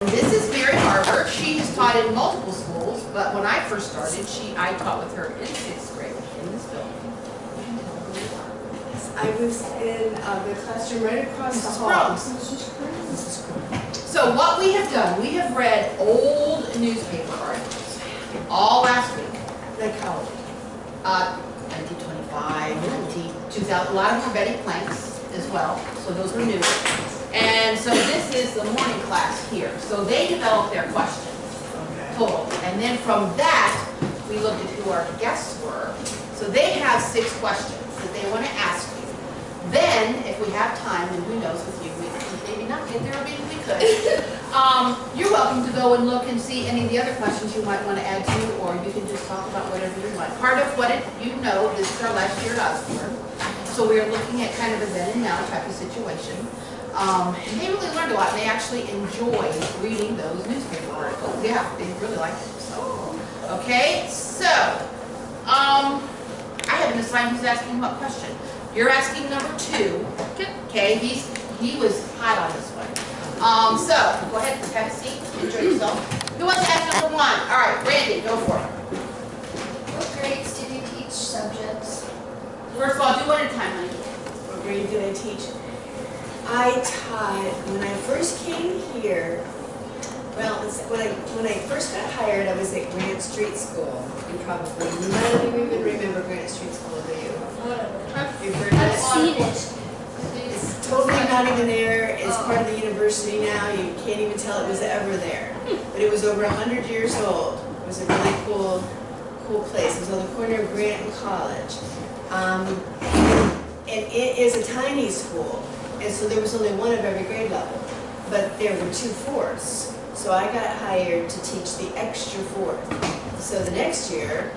This is Mary Harper. She has taught in multiple schools, but when I first started, I taught with her in 6th grade in this building. I was in the classroom right across the hall. So what we have done, we have read old newspaper articles all last week. Like how? 1925, 2000, a lot of them are Betty Planks as well, so those were new. And so this is the morning class here. So they developed their questions, total. And then from that, we looked at who our guests were. So they have 6 questions that they want to ask you. Then, if we have time, and who knows with you, we maybe not get there, or maybe we could. You're welcome to go and look and see any of the other questions you might want to add to, or you can just talk about whatever you want. Part of what you know, this is our last year at Osborn. So we're looking at kind of a then and now type of situation. And they really learned a lot, and they actually enjoyed reading those newspaper articles. Yeah, they really liked it. So, okay, so I haven't assigned who's asking what question. You're asking number 2. Okay, he was hot on this one. So go ahead, have a seat, enjoy yourself. Who wants to ask number 1? All right, Randy, go for it. What grades did you teach subjects? First of all, do one at a time, honey. What grade did I teach? I taught, when I first came here, well, when I first got hired, I was at Grant Street School. You probably none of you even remember Grant Street School, do you? You've heard of I've it? seen it. It's totally not even there. It's part of the university now. You can't even tell it was ever there. But it was over 100 years old. It was a really cool place. It was on the corner of Grant and College. And it is a tiny school. And so there was only one of every grade level. But there were 2 fourths. So I got hired to teach the extra 4th. So the next year,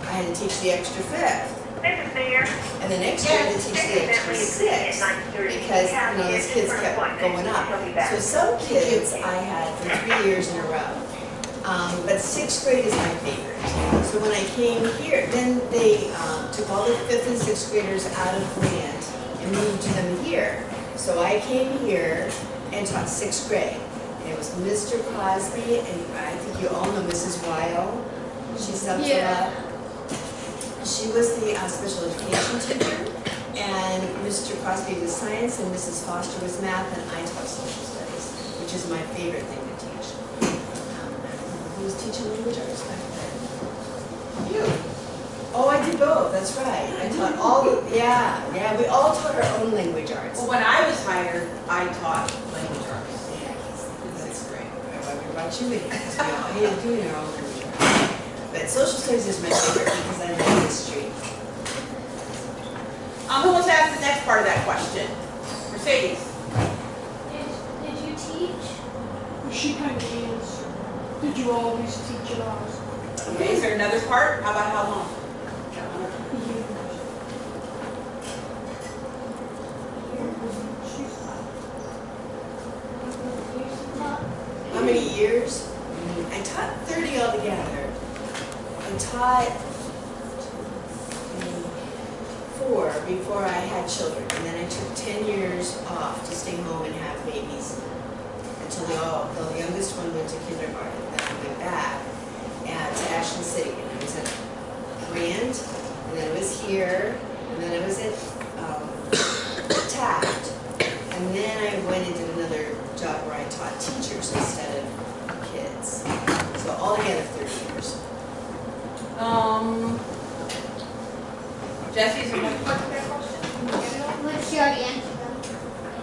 I had to teach the extra 5th. And the next year, to teach the extra 6th. Because, those kids kept going up. So some kids I had for 3 years in a row. But 6th grade is my favorite. So when I came here, then they took all the 5th and 6th graders out of Grant and moved them here. So I came here and taught 6th grade. And it was Mr. Crosby, and I think you all know Mrs. Weil. She subs a lot. She was the special education teacher, and Mr. Crosby was science, and Mrs. Foster was math, and I taught social studies, which is my favorite thing to teach. Who was teaching language arts back then? You. Oh, I did both, that's right. I taught all, we all taught our own language arts. Well, when I was hired, I taught language arts. Yeah, that's great. What about you? Because we all hated doing our own language arts. But social studies is my favorite because I love history. Who wants to ask the next part of that question? Mercedes. Did you teach? She kind of is. Did you always teach at ours? Okay, is there another part? How about how long? How many years? I taught 30 altogether. I taught 4 before I had children, and then I took 10 years off to stay home and have babies until the youngest one went to kindergarten. Then I went back to Ashland City, and I was at Grant, and then I was here, and then I was at Taft, and then I went and did another job where I taught teachers instead of kids. So altogether 30 years. Jesse, is there another part to that question? She already answered them.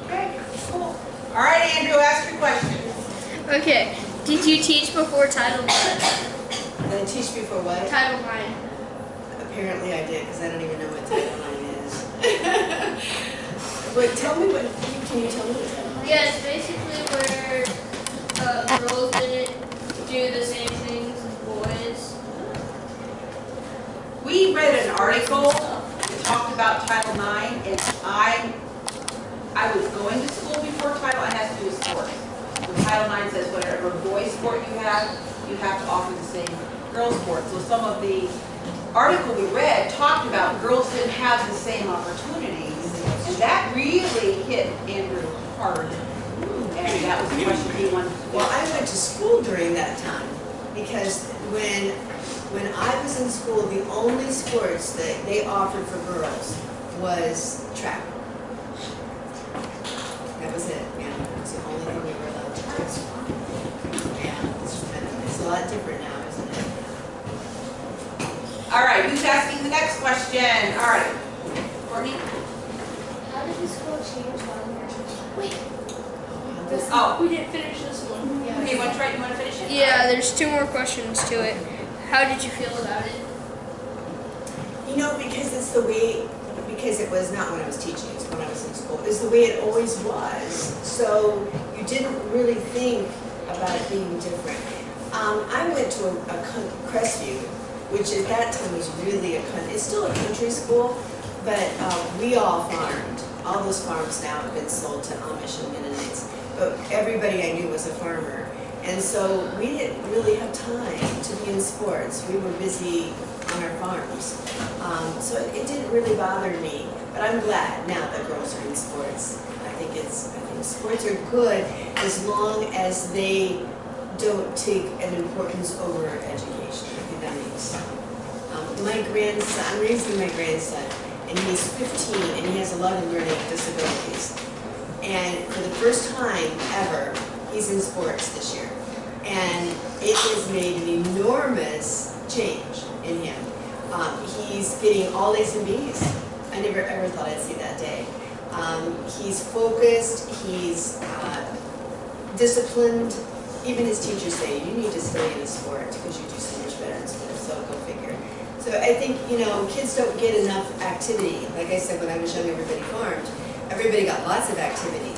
Okay, cool. All right, Andrew, ask your question. Okay. Did you teach before Title IX? Did I teach before what? Title IX. Apparently I did, because I don't even know what Title IX is. But tell me what, can you tell me what Title IX is? Yeah, it's basically where girls didn't do the same things as boys. We read an article that talked about Title IX, and I was going to school before Title IX has to do with sports. So Title IX says whatever boys sport you have to offer the same girls sport. So some of the article we read talked about girls didn't have the same opportunities, and that really hit Andrew hard. And that was the question he wanted to do. Well, I went to school during that time because when I was in school, the only sports that they offered for girls was track. That was it, yeah. It was the only thing we were allowed to do. Yeah, it's a lot different now, isn't it? All right, who's asking the next question? All right, Courtney? How did the school change while you were teaching? Wait. Oh, We didn't finish this one. okay, you want to finish it? Yeah, there's 2 more questions to it. How did you feel about it? You know, because it's the way, because it was not when I was teaching, it's when I was in school. It's the way it always was. So you didn't really think about it being different. I went to a Crestview, which at that time was really it's still a country school, but we all farmed. All those farms now have been sold to Amish and Mennonites. But everybody I knew was a farmer. And so we didn't really have time to be in sports. We were busy on our farms. So it didn't really bother me. But I'm glad now that girls are in sports. I think sports are good as long as they don't take an importance over education. I think that makes sense. My grandson, I'm raising my grandson, and he's 15 and he has a lot of learning disabilities. And for the first time ever, he's in sports this year. And it has made an enormous change in him. He's getting all A's and B's. I never ever thought I'd see that day. He's focused, he's disciplined. Even his teachers say, you need to stay in the sport because you do so much better in school, so go figure. So I think, you know, kids don't get enough activity. Like I said, when I was young, everybody farmed. Everybody got lots of activity.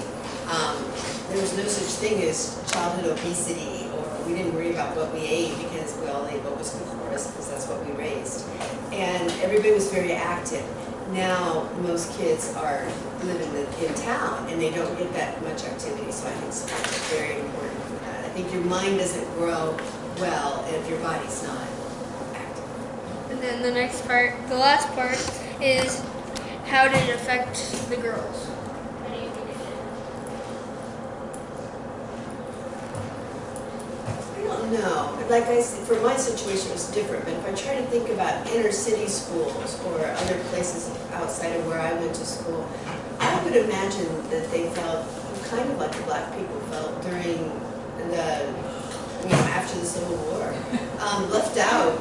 There was no such thing as childhood obesity, or we didn't worry about what we ate because we all ate what was good for us because that's what we raised. And everybody was very active. Now, most kids are living in town and they don't get that much activity, so I think sports is very important for that. I think your mind doesn't grow well if your body's not active. And then the next part, the last part, is how did it affect the girls? How do you think it did? I don't know. Like I said, for my situation it was different, but if I try to think about inner city schools or other places outside of where I went to school, I would imagine that they felt kind of like the black people felt during after the Civil War. Left out,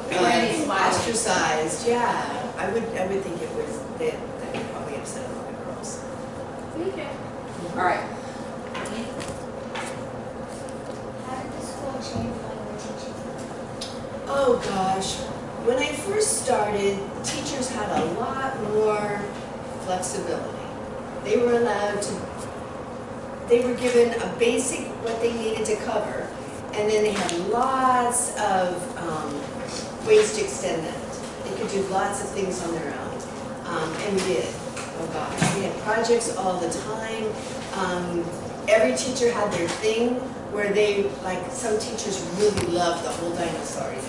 ostracized, yeah. I would think it was that would probably upset a lot of girls. Okay. All right. How did the school change while you were teaching? Oh gosh, when I first started, teachers had a lot more flexibility. They were given a basic, what they needed to cover, and then they had lots of ways to extend that. They could do lots of things on their own, and we did. Oh gosh, we had projects all the time. Every teacher had their thing where they, like some teachers really loved the whole dinosaurs in it.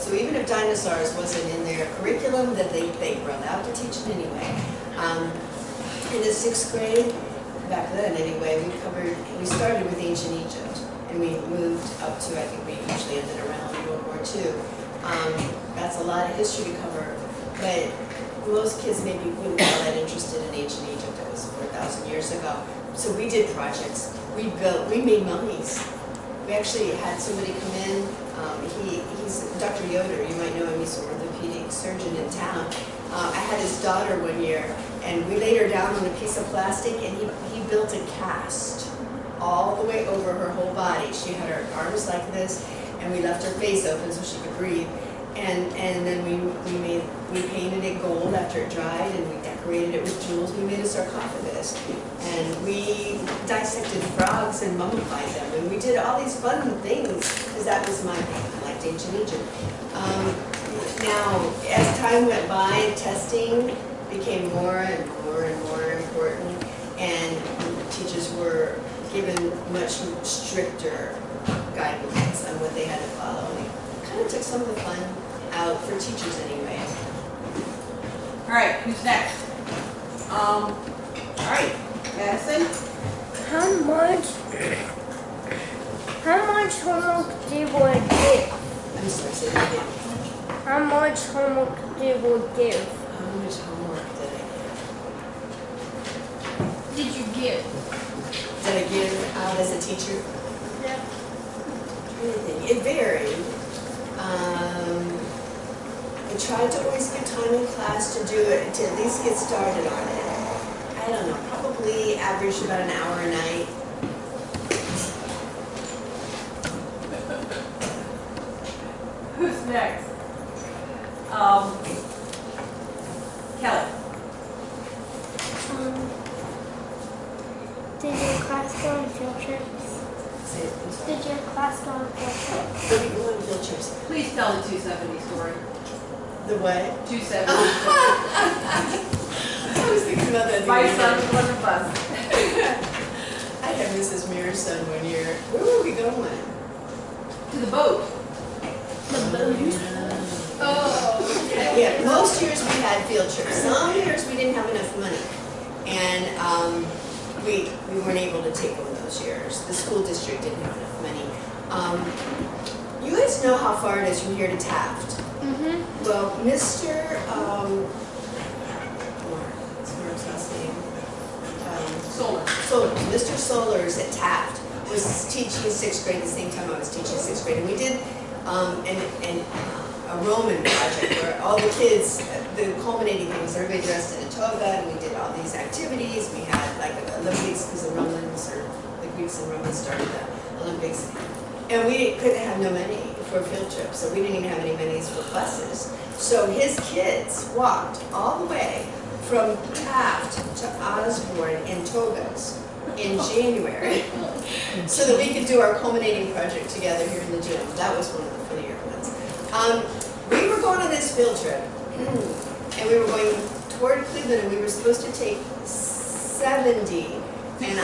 So even if dinosaurs wasn't in their curriculum, that they were allowed to teach it anyway. In the 6th grade, back then anyway, we started with ancient Egypt, and we moved up to, I think we usually ended around World War II. That's a lot of history to cover, but most kids maybe wouldn't be all that interested in ancient Egypt. It was 4,000 years ago. So we did projects. We made mummies. We actually had somebody come in. He's Dr. Yoder. You might know him. He's an orthopedic surgeon in town. I had his daughter one year, and we laid her down on a piece of plastic, and he built a cast all the way over her whole body. She had her arms like this, and we left her face open so she could breathe. And then we painted it gold after it dried, and we decorated it with jewels. We made a sarcophagus, and we dissected frogs and mummified them, and we did all these fun things because that was my thing. I liked ancient Egypt. Now, as time went by, testing became more and more and more important, and teachers were given much stricter guidelines on what they had to follow. And it kind of took some of the fun out for teachers anyway. All right, who's next? All right, Madison. How much How much homework do you would give? I'm sorry, say that again. How much homework do you would give? How much homework did I Did you give? give? Did I give out as a teacher? Yeah. Anything. It varied. I tried to always give time in class to do it, to at least get started on it. I don't know, probably average about an hour a night. Who's next? Kelly. Did your class go on field trips? Say it, I'm sorry. Did your class go on field trips? What do you want field trips? Please tell the 270 story. The what? 270 I was thinking about that. the My other son day. was on the bus. I had Mrs. Muir's son one year. Where were we going? To the boat. Oh. Yeah, most years we had field trips. Some years we didn't have enough money. And we weren't able to take one of those years. The school district didn't have enough money. You guys know how far it is from here to Taft. Mm-hmm. Well, Mr. What's Mark's last name? Solar. Mr. Solers at Taft was teaching 6th grade at the same time I was teaching 6th grade. And we did a Roman project where all the kids, the culminating thing was everybody dressed in a toga and we did all these activities. We had like the Olympics because the Romans, or the Greeks and Romans started the Olympics. And we couldn't have no money for a field trip, so we didn't even have any monies for buses. So his kids walked all the way from Taft to Osborn in togas in January so that we could do our culminating project together here in the gym. That was one of the funnier ones. We were going on this field trip and we were going toward Cleveland and we were supposed to take 70 and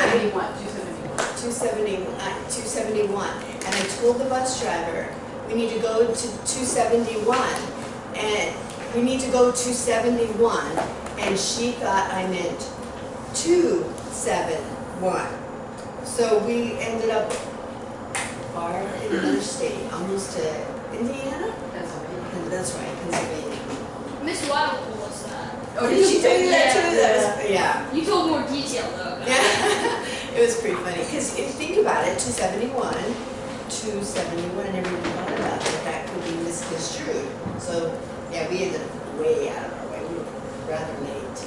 271. And I told the bus driver, we need to go to 271 and we need to go 271, and she thought I meant 271. So we ended up far in another state, almost to Indiana? That's right, Pennsylvania. Miss Waddle told us that. Oh, did she tell you that too? Yeah. That was, yeah. You told more detail though. Yeah, it was pretty funny, because if you think about it, 271, and everyone thought about it, that could be misconstrued. So, yeah, we ended up way out of our way, we were rather late.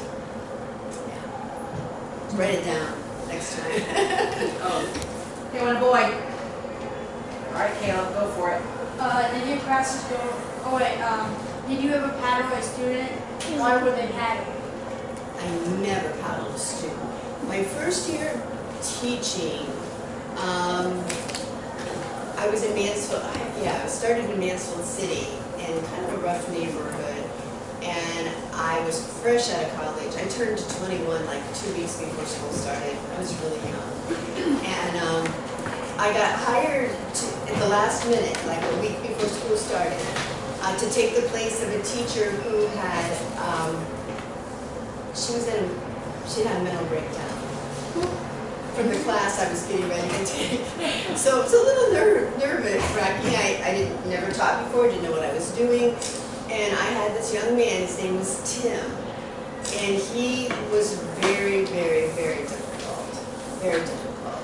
Yeah. Write it down next time. Okay, one boy. All right, Caleb, go for it. Did your classes go? Oh wait. Did you ever paddle a student? Why would they paddle? I never paddled a student. My first year teaching, I was in Mansfield, I started in Mansfield City in kind of a rough neighborhood, and I was fresh out of college. I turned 21 like 2 weeks before school started. I was really young. And I got hired at the last minute, like a week before school started, to take the place of a teacher who had, she had a mental breakdown from the class I was getting ready to take. So it was a little nerve-wracking. I never taught before, didn't know what I was doing. And I had this young man, his name was Tim. And he was very, very, very difficult. Very difficult.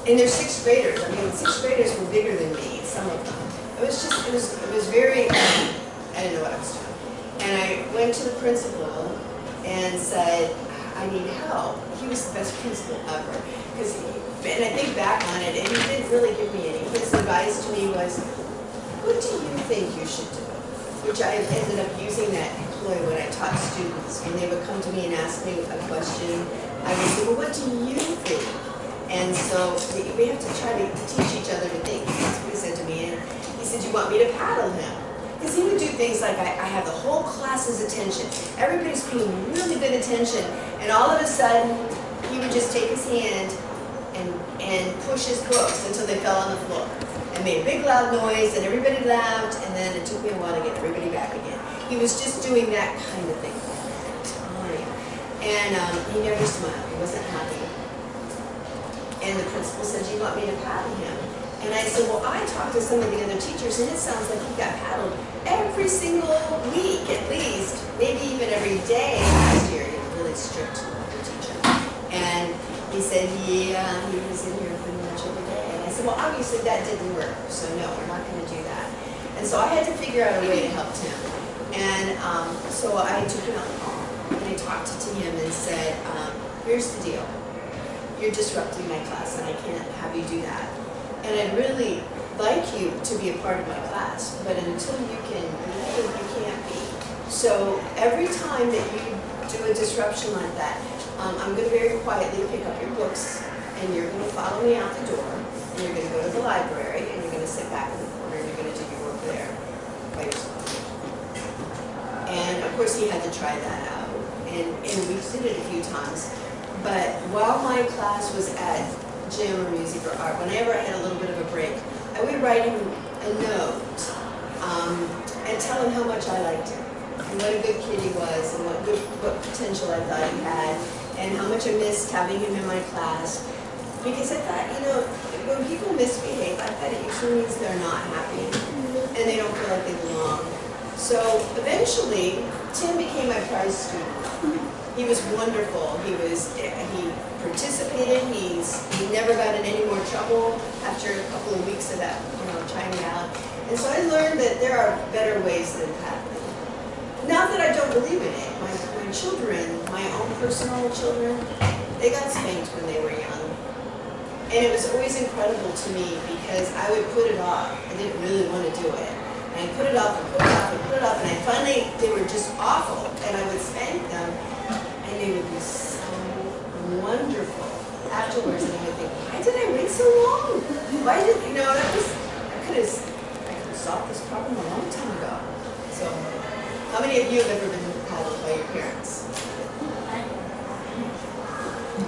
And they're 6th graders. I mean, 6th graders were bigger than me, some of them. It was very, I didn't know what I was doing. And I went to the principal and said, I need help. He was the best principal ever. And I think back on it, and he didn't really give me any. His advice to me was, what do you think you should do? Which I ended up using that employ when I taught students. When they would come to me and ask me a question, I would say, well, what do you think? And so we have to try to teach each other to think. That's what he said to me. And he said, you want me to paddle him? Because he would do things like, I have the whole class's attention. Everybody's paying really good attention. And all of a sudden, he would just take his hand and push his books until they fell on the floor. And made a big loud noise, and everybody laughed, and then it took me a while to get everybody back again. He was just doing that kind of thing all the time. And he never smiled. He wasn't happy. And the principal said, "Do you want me to paddle him?" And I said, "Well, I talked to some of the other teachers, and it sounds like he got paddled every single week at least, maybe even every day last year." He was really strict teacher. And he said, "Yeah, he was in here pretty much every day." And I said, "Well, obviously that didn't work, so no, we're not going to do that." And so I had to figure out a way to help Tim. And so I took him out the hall, and I talked to him and said, "Here's the deal. You're disrupting my class, and I can't have you do that. And I'd really like you to be a part of my class, but until you can leave, you can't be. So every time that you do a disruption like that, I'm going to very quietly pick up your books, and you're going to follow me out the door, and you're going to go to the library, and you're going to sit back in the corner, and you're going to do your work there by yourself." And of course, he had to try that out, and we did it a few times. But while my class was at gym or music or art, whenever I had a little bit of a break, I would write him a note and tell him how much I liked him, and what a good kid he was, and what potential I thought he had, and how much I missed having him in my class. Because I thought, when people misbehave, I thought it usually means they're not happy, and they don't feel like they belong. So eventually, Tim became my prize student. He was wonderful. He participated. He never got in any more trouble after a couple of weeks of that, trying it out. And so I learned that there are better ways than paddling. Not that I don't believe in it. My children, my own personal children, they got spanked when they were young. And it was always incredible to me because I would put it off. I didn't really want to do it. And I put it off and put it off and put it off. And finally, they were just awful. And I would spank them. And they would be so wonderful afterwards. And I would think, why did I wait so long? Why did, I could have solved this problem a long time ago. So, how many of you have ever been paddled by your parents?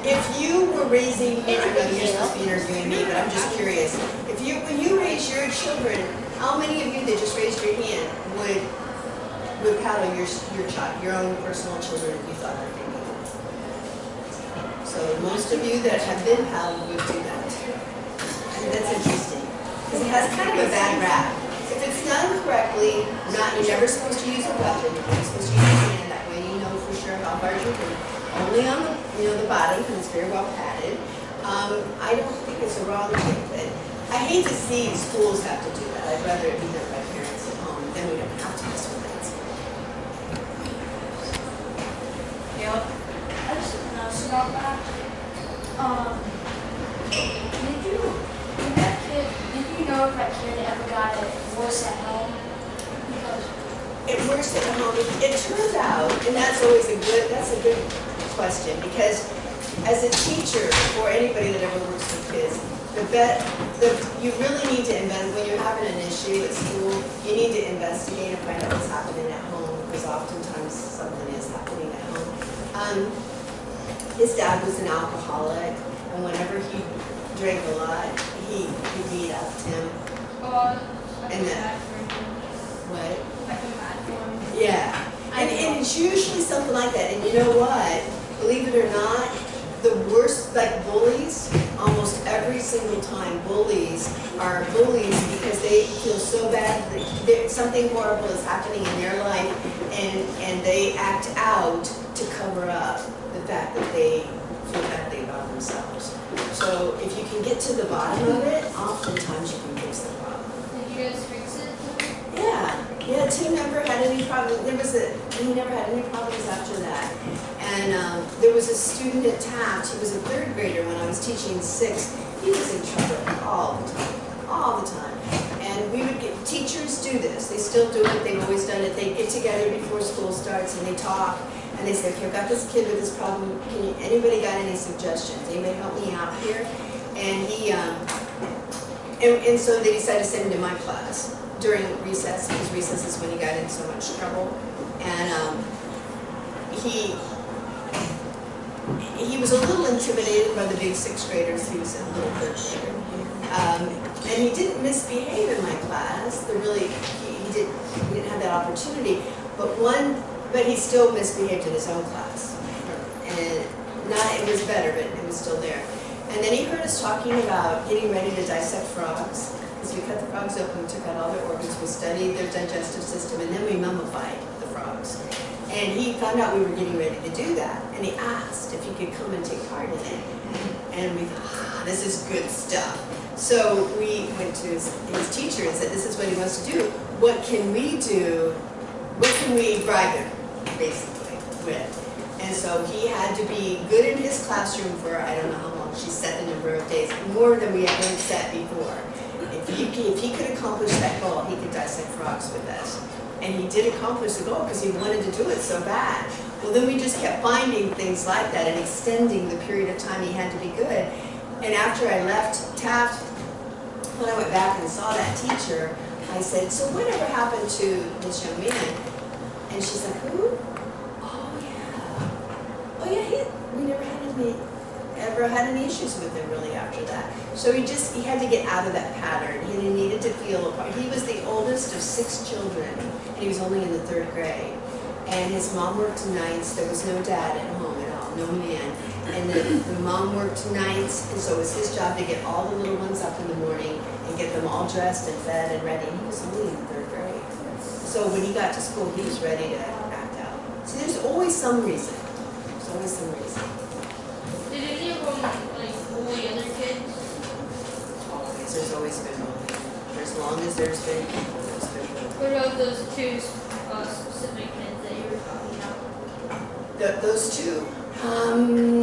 If you were raising, I know you're supposed to be interviewing me, but I'm just curious. When you raise your children, how many of you that just raised your hand would paddle your child, your own personal children, if you thought that they would? So most of you that have been paddled would do that. And that's interesting, because it has kind of a bad rap. If it's done correctly, you're never supposed to use a weapon. You're supposed to use your hand. That way you know for sure how hard you can. Only on the body, because it's very well padded. I don't think it's a wrong thing, but I hate to see schools have to do that. I'd rather it be done by parents at home. Then we don't have to mess with it. Caleb? I just want to ask about that. Did you know if that kid ever got it worse at home? It works at home. It turns out, and that's always a good question, because as a teacher or anybody that ever works with kids, you really need to when you're having an issue at school, you need to investigate and find out what's happening at home, because oftentimes something is happening at home. His dad was an alcoholic, and whenever he drank a lot, he beat up Tim. And that, what? Yeah, and it's usually something like that. And you know what? Believe it or not, the worst, like bullies, almost every single time bullies are bullies because they feel so bad that something horrible is happening in their life, and they act out to cover up the fact that they feel badly about themselves. So if you can get to the bottom of it, oftentimes you can fix the problem. Did you guys fix it? Yeah, Tim never had any problems. He never had any problems after that. And there was a student at Taft. He was a third grader when I was teaching 6th. He was in trouble all the time. And we would teachers do this. They still do it. They've always done it. They get together before school starts and they talk. And they say, okay, I've got this kid with this problem. Anybody got any suggestions? Anybody help me out here? And and so they decided to send him to my class during recess, because recess is when he got in so much trouble. And he was a little intimidated by the big 6th graders. He was a little 3rd grader. And he didn't misbehave in my class. He didn't have that opportunity. But he still misbehaved in his own class. And it was better, but it was still there. And then he heard us talking about getting ready to dissect frogs. Because we cut the frogs open, we took out all their organs, we studied their digestive system, and then we mummified the frogs. And he found out we were getting ready to do that, and he asked if he could come and take part in it. And we thought, this is good stuff. So we went to his teacher and said, this is what he wants to do. What can we do? What can we bribe him, basically, with? And so he had to be good in his classroom for, I don't know how long, she set the number of days, more than we ever set before. If he could accomplish that goal, he could dissect frogs with us. And he did accomplish the goal because he wanted to do it so bad. Well, then we just kept finding things like that and extending the period of time he had to be good. And after I left Taft, when I went back and saw that teacher, I said, so whatever happened to this young man? And she's like, who? Oh yeah, we never ever had any issues with him really after that. So he had to get out of that pattern. He needed to feel a part. He was the oldest of 6 children, and he was only in the 3rd grade. And his mom worked nights. There was no dad at home at all, no man. And the mom worked nights, and so it was his job to get all the little ones up in the morning and get them all dressed and fed and ready. And he was only in the 3rd grade. So when he got to school, he was ready to act out. So there's always some reason. There's always some reason. Did any of them like bully other kids? Always. There's always been bullying. For as long as there's been people, there's been bullying. What about those 2 specific kids that you were talking about? Those 2?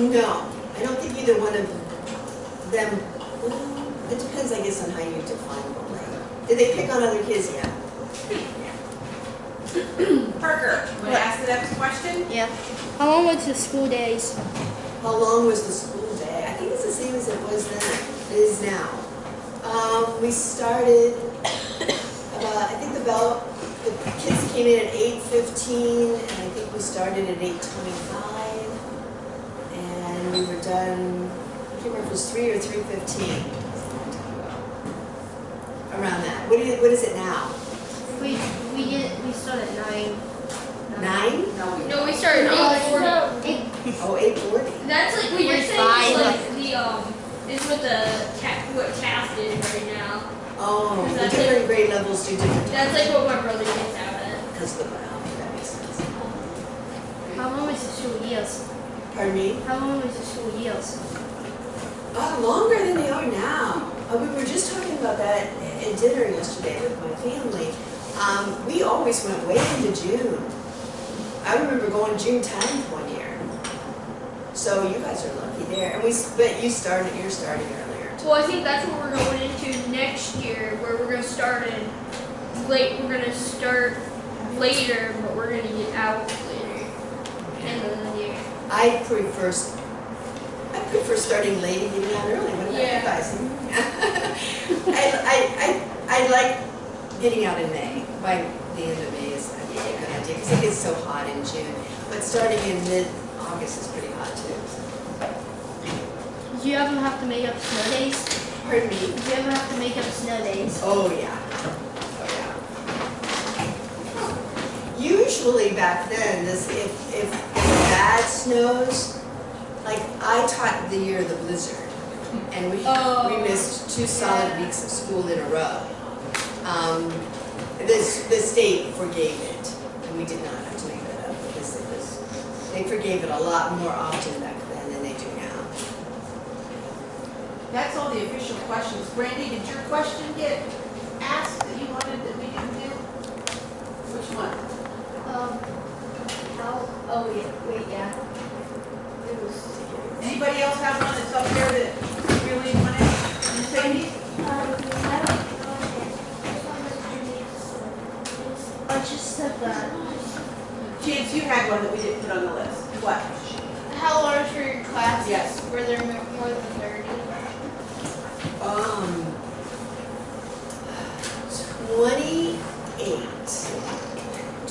No. I don't think either one of them. It depends, I guess, on how you define bullying. Did they pick on other kids yet? Parker, you want to ask the next question? Yeah. How long was the school days? How long was the school day? I think it's the same as it was then. It is now. We started I think the kids came in at 8:15, and I think we started at 8:25, and we were done. I can't remember if it was 3 or 3:15. Around that. What is it now? We started at 9. 9? No, we started at 8:40. Oh, 8:40. That's like what you're saying is like is what what Taft is right now. Oh, the That's different grade levels do different things. That's like what my brother gets out of it. Because of the biology, that makes sense. How long was the school years? Pardon me? How long was the school years? Longer than they are now. We were just talking about that at dinner yesterday with my family. We always went way into June. I remember going June 10th one year. So you guys are lucky there. And you're starting earlier. Well, I think that's what we're going into next year, where we're going to start late. We're going to start later, but we're going to get out later. End of the year. I prefer starting late and getting out early. What about you guys? I like getting out in May. By the end of May is a good idea because it gets so hot in June. But starting in mid-August is pretty hot too. Do you ever have to make up snow days? Pardon me? Do you ever have to make up snow days? Oh yeah. Usually back then, if bad snows, like I taught the year of the blizzard, and we missed 2 solid weeks of school in a row. The state forgave it, and we did not have to make that up because they forgave it a lot more often back then than they do now. That's all the official questions. Brandy, did your question get asked that you wanted that we didn't do? Which one? Yeah. It was. Anybody else have one that's up there that you really wanted? You say? I just said that. Chance, you had one that we didn't put on the list. What? How large were your classes? Yes. Were there more than 30?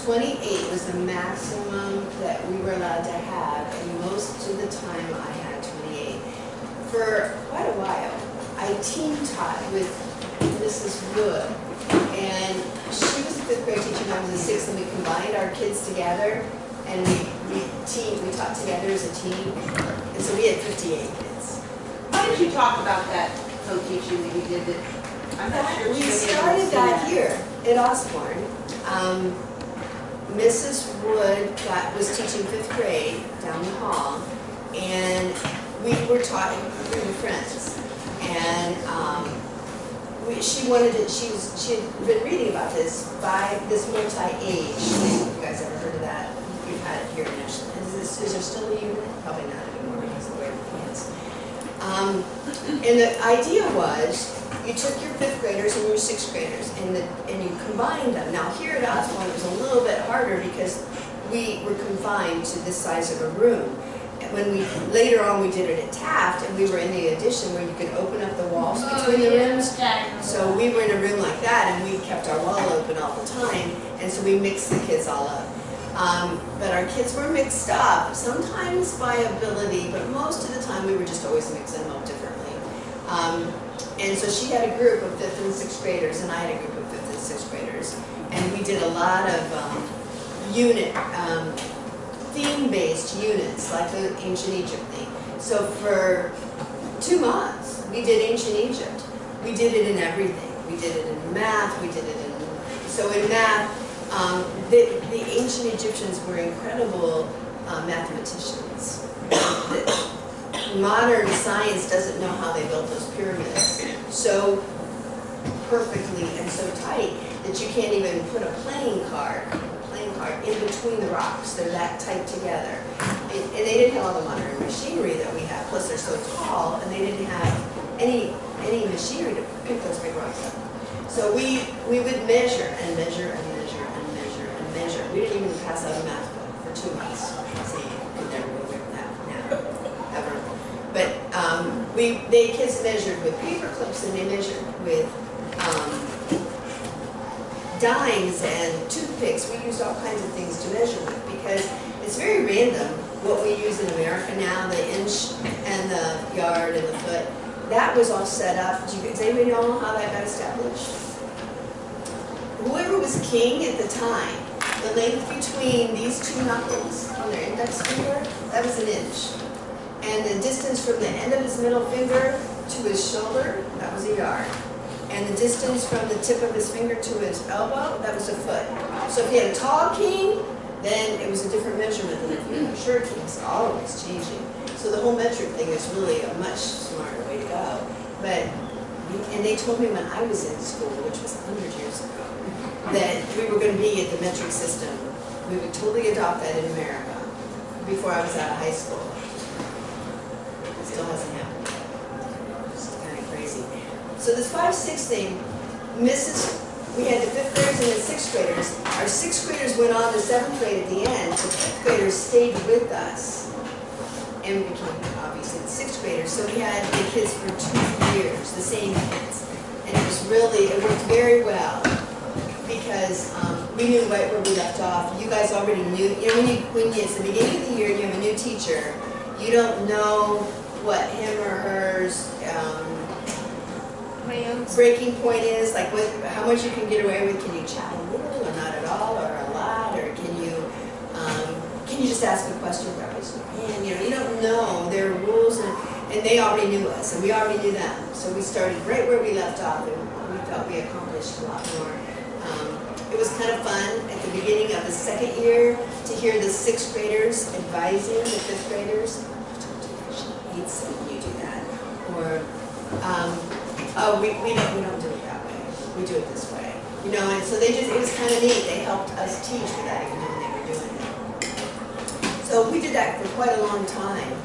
28 was the maximum that we were allowed to have, and most of the time I had 28. For quite a while, I team taught with Mrs. Wood, and she was a 5th grade teacher and I was a 6th, and we combined our kids together, and we taught together as a team, and so we had 58 kids. How don't you talk about that co-teaching that you did that, I'm not sure. We she was able to started see that here at Osborn. Mrs. Wood was teaching 5th grade down the hall, and we were friends. And she wanted it. She had been reading about this multi-age thing. You guys ever heard of that? We've had it here in Ashland. Is there still a unit? Probably not anymore because of the way it is. And the idea was you took your 5th graders and your 6th graders and you combined them. Now here at Osborn it was a little bit harder because we were confined to this size of a room. Later on we did it at Taft, and we were in the addition where you could open up the walls between the rooms. So we were in a room like that, and we kept our wall open all the time, and so we mixed the kids all up. But our kids were mixed up, sometimes by ability, but most of the time we were just always mixing them up differently. And so she had a group of 5th and 6th graders, and I had a group of 5th and 6th graders, and we did a lot of theme-based units, like the Ancient Egypt thing. So for 2 months, we did Ancient Egypt. We did it in everything. We did it in math, we did it in, so in math, the ancient Egyptians were incredible mathematicians. Modern science doesn't know how they built those pyramids so perfectly and so tight that you can't even put a playing card in between the rocks. They're that tight together. And they didn't have all the modern machinery that we have, plus they're so tall, and they didn't have any machinery to pick those big rocks up. So we would measure and measure and measure and measure and measure. We didn't even pass out a math book for 2 months. See, could never go with that now, ever. But the kids measured with paper clips, and they measured with dimes and toothpicks. We used all kinds of things to measure with because it's very random what we use in America now, the inch and the yard and the foot. That was all set up. Does anybody know how that got established? Whoever was king at the time, the length between these 2 knuckles on their index finger, that was an inch. And the distance from the end of his middle finger to his shoulder, that was a yard. And the distance from the tip of his finger to his elbow, that was a foot. So if you had a tall king, then it was a different measurement than if you had a short king. It's always changing. So the whole metric thing is really a much smarter way to go. And they told me when I was in school, which was 100 years ago, that we were going to be at the metric system. We would totally adopt that in America before I was out of high school. It still hasn't happened yet. It's kind of crazy. So this 5-6 thing, we had the 5th graders and the 6th graders. Our 6th graders went on to 7th grade at the end. The 5th graders stayed with us and became obviously the 6th graders. So we had the kids for 2 years, the same kids. And it worked very well because we knew right where we left off. You guys already knew, when it's the beginning of the year and you have a new teacher, you don't know what him or her's breaking point is, like how much you can get away with. Can you chat a little or not at all or a lot, or can you just ask a question without raising your hand? You don't know. There are rules, and they already knew us, and we already knew them. So we started right where we left off, and we felt we accomplished a lot more. It was kind of fun at the beginning of the 2nd year to hear the 6th graders advising the 5th graders. She hates it when you do that. Or, oh, we don't do it that way. We do it this way. And so it was kind of neat. They helped us teach without even knowing they were doing it. So we did that for quite a long time.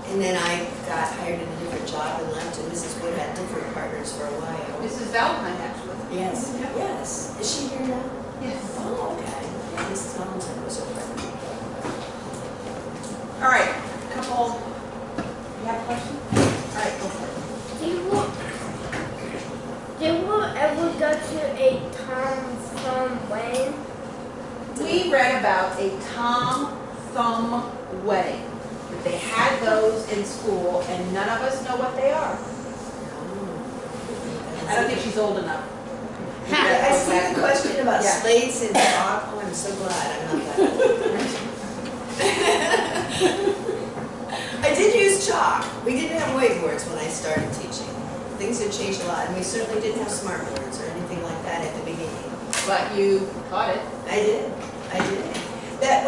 And then I got hired at a different job and left, and Mrs. Wood had different partners for a while. Mrs. Valentine, actually. Yes, yes. Is she here now? Yes. Oh, okay. Yeah, Mrs. Valentine was over. All right, you have a question? All right, go for it. Did we ever go to a Tom Thumb wedding? We read about a Tom Thumb wedding. That they had those in school, and none of us know what they are. I don't think she's old enough. I see the question about Yeah. slates and chalk. Oh, I'm so glad I'm not that old. I did use shock. We didn't have whiteboards when I started teaching. Things had changed a lot, and we certainly didn't have smartboards or anything like that at the beginning. But you caught it. I did. That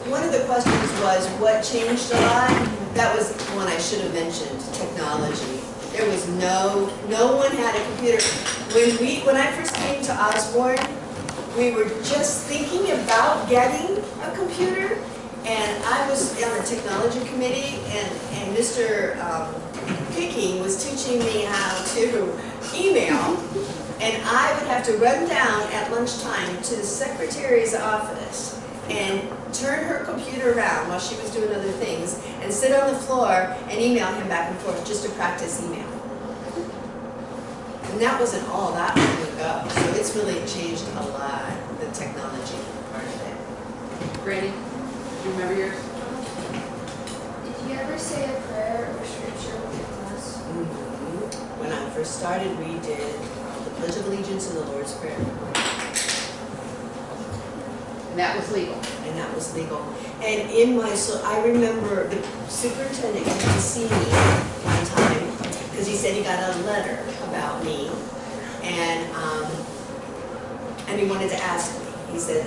one of the questions was, what changed a lot? That was one I should have mentioned, technology. There was no one had a computer. When I first came to Osborn, we were just thinking about getting a computer, and I was on the technology committee, and Mr. Picking was teaching me how to email, and I would have to run down at lunchtime to the secretary's office and turn her computer around while she was doing other things and sit on the floor and email him back and forth just to practice email. And that wasn't all that long ago, so it's really changed a lot, the technology part of it. Brady, do you remember yours? Did you ever say a prayer or scripture with your class? When I first started, we did the Pledge of Allegiance and the Lord's Prayer. And that was legal. And that was legal. And I remember the superintendent came to see me one time, because he said he got a letter about me, and he wanted to ask me. He said,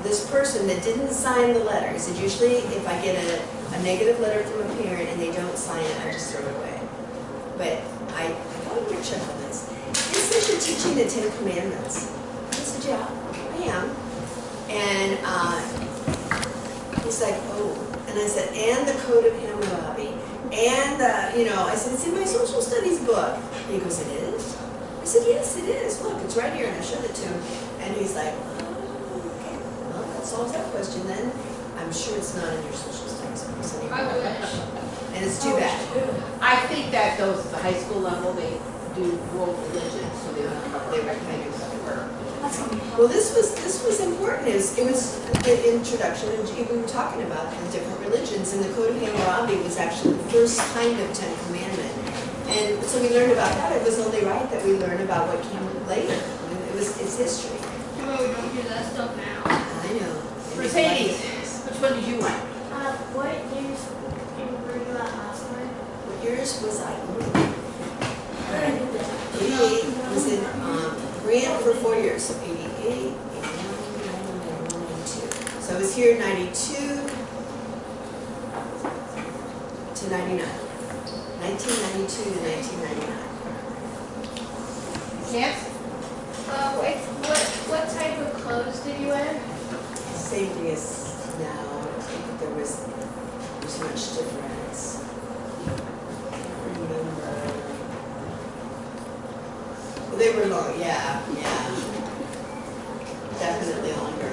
this person that didn't sign the letter, he said, usually if I get a negative letter from a parent and they don't sign it, I just throw it away. But I thought I would check on this. He said, you're teaching the 10 Commandments. I said, yeah, I am. And he's like, oh. And I said, and the Code of Hammurabi. And, I said, it's in my social studies book. He goes, it is? I said, yes, it is. Look, it's right here. And I showed it to him. And he's like, oh, okay. Well, that solves that question then. I'm sure it's not in your social studies book. So I wish. and it's too bad. I think that those at the high school level, they do world religion, so they recognize where. Well, this was important. It was the introduction, and we were talking about the different religions, and the Code of Hammurabi was actually the first kind of 10 Commandment. And so we learned about that. It was only right that we learn about what came later. I mean, it's history. Well, we don't do that stuff now. I know. Mercedes, which one did you want? What years were you at Osborn? What years was I? 88 was in Grant for 4 years, so 88, 89, 92. So I was here 92 to 99. 1992 to 1999. Yes? What type of clothes did you wear? Same thing as now. I don't think that there's much difference. I don't remember. Well, they were long, yeah. Definitely longer.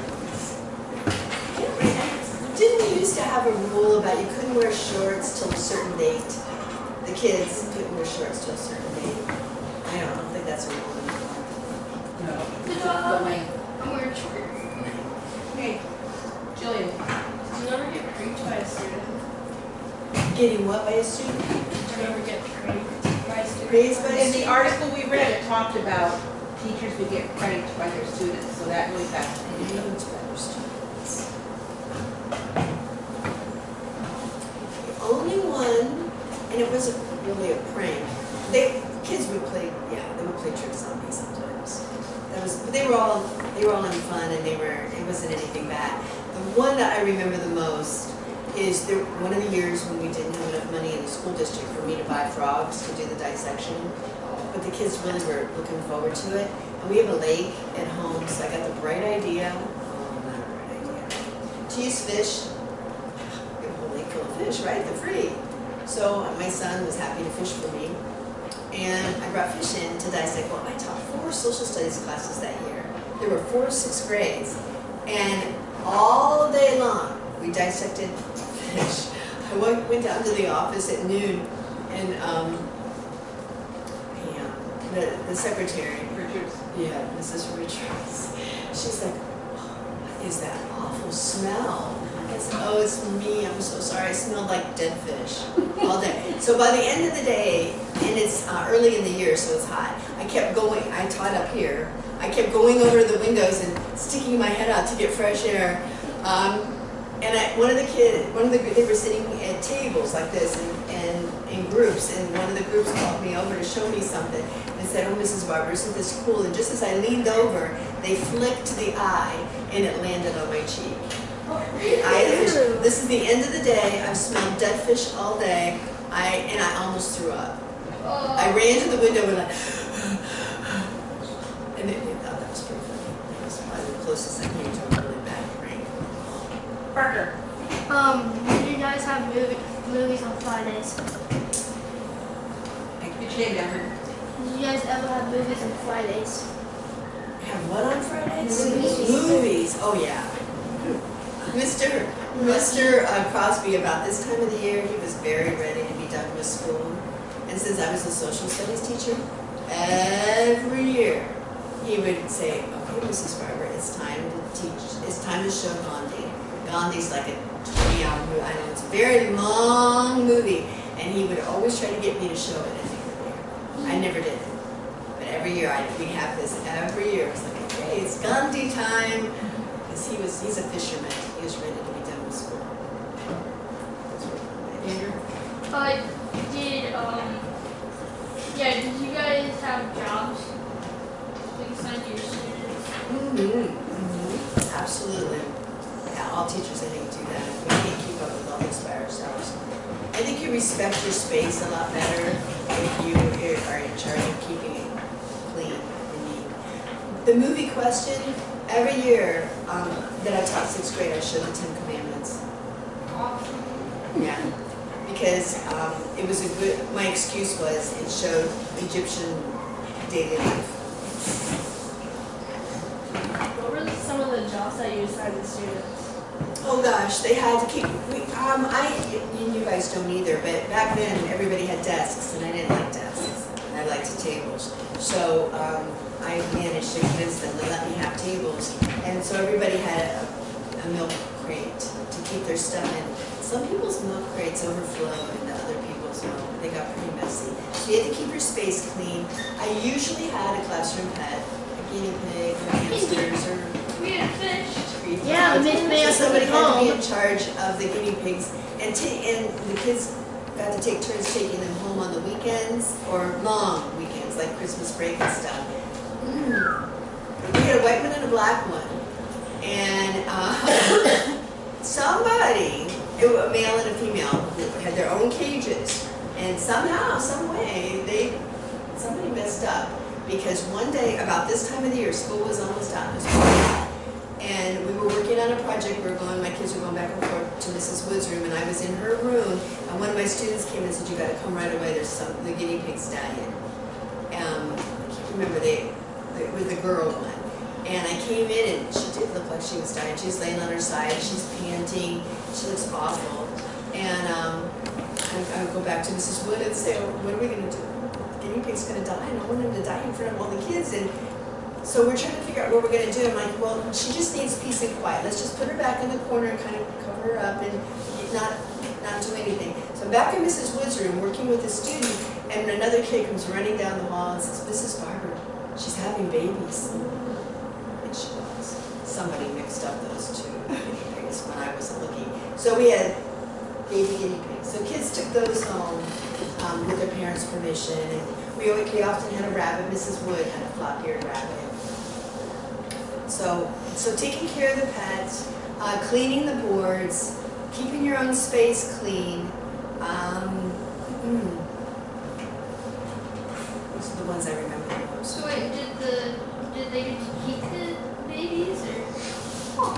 Didn't we used to have a rule about you couldn't wear shorts till a certain date? The kids couldn't wear shorts till a certain date. I don't think that's a rule anymore. No. I'm wearing shorts. Okay, Jillian. Did you ever get pranked by a student? Getting what by a student? Did you ever get pranked by a student? Praised by a In student? the article we read, it talked about teachers would get pranked by their students, so that really fascinated me. The only one, and it wasn't really a prank. Kids would play, they would play tricks on me sometimes. But they were all in fun, and it wasn't anything bad. The one that I remember the most is one of the years when we didn't have enough money in the school district for me to buy frogs to do the dissection. But the kids really were looking forward to it. And we have a lake at home, so I got the bright idea, not a bright idea, to use fish. We have a whole lake full of fish, right? They're free. So my son was happy to fish for me. And I brought fish in to dissect. Well, I taught 4 social studies classes that year. There were 4 6th grades. And all day long, we dissected fish. I went down to the office at noon, and the secretary, Richards. yeah, Mrs. Richards, she's like, oh, what is that awful smell? I said, oh, it's me, I'm so sorry, I smelled like dead fish all day. So by the end of the day, and it's early in the year, so it's hot, I kept going, I taught up here, I kept going over the windows and sticking my head out to get fresh air. And they were sitting at tables like this and in groups, and one of the groups called me over to show me something and said, "Oh, Mrs. Barber, isn't this cool?" And just as I leaned over, they flicked the eye and it landed on my cheek. This is the end of the day. I've smelled dead fish all day, and I almost threw up. I ran to the window and they thought that was pretty funny. That was probably the closest I came to a really bad prank. Parker. Do you guys have movies on Fridays? Good shave, Denver. Do you guys ever have movies on Fridays? Have what on Fridays? Movies. Oh yeah. Mr. Crosby, about this time of the year, he was very ready to be done with school. And since I was a social studies teacher, every year he would say, "Okay, Mrs. Barber, it's time to teach. It's time to show Gandhi." Gandhi's like a 20-hour movie. I know it's a very long movie, and he would always try to get me to show it every year. I never did, but every year we have this. Every year it's like, "Okay, it's Gandhi time," because he's a fisherman. He was ready to be done with school. Andrew. Did you guys have jobs? Like assigned to your students? Absolutely. Yeah, all teachers, I think, do that. We can't keep up with all this by ourselves. I think you respect your space a lot better if you are in charge of keeping it clean and neat. The movie question, every year that I taught 6th grade, I showed the 10 Commandments. Yeah. Because it was my excuse was it showed Egyptian daily life. What were some of the jobs that you assigned the students? Oh gosh, they had to keep, you guys don't either, but back then everybody had desks and I didn't like desks. I liked tables. So I managed to convince them to let me have tables. And so everybody had a milk crate to keep their stuff in. Some people's milk crates overflow into other people's milk. They got pretty messy. So you had to keep your space clean. I usually had a classroom pet, a guinea pig, or hamsters, or We had fish. Yeah, Miss May so somebody had to be home. in charge of the guinea pigs, and the kids got to take turns taking them home on the weekends or long weekends, like Christmas break and stuff. We had a white one and a black one, and somebody, a male and a female, had their own cages, and somehow, some way, somebody messed up because one day about this time of the year, school was almost out. It was hot. And we were working on a project. My kids were going back and forth to Mrs. Wood's room, and I was in her room. And one of my students came and said, "You got to come right away. The guinea pig's dying." I can't remember it was the girl one. And I came in, and she did look like she was dying. She was laying on her side. She's panting. She looks awful. And I would go back to Mrs. Wood and say, "Oh, what are we going to do? The guinea pig's going to die. I don't want him to die in front of all the kids." And so we're trying to figure out what we're going to do. I'm like, "Well, she just needs peace and quiet. Let's just put her back in the corner and kind of cover her up and not do anything." So I'm back in Mrs. Wood's room working with a student, and another kid comes running down the hall and says, "Mrs. Barber, she's having babies." And she was. Somebody mixed up those two guinea pigs when I wasn't looking. So we had baby guinea pigs. So kids took those home with their parents' permission. And we often had a rabbit. Mrs. Wood had a flop-eared rabbit. So taking care of the pets, cleaning the boards, keeping your own space clean. Those are the ones I remember the most. So wait, did they get to keep the babies or?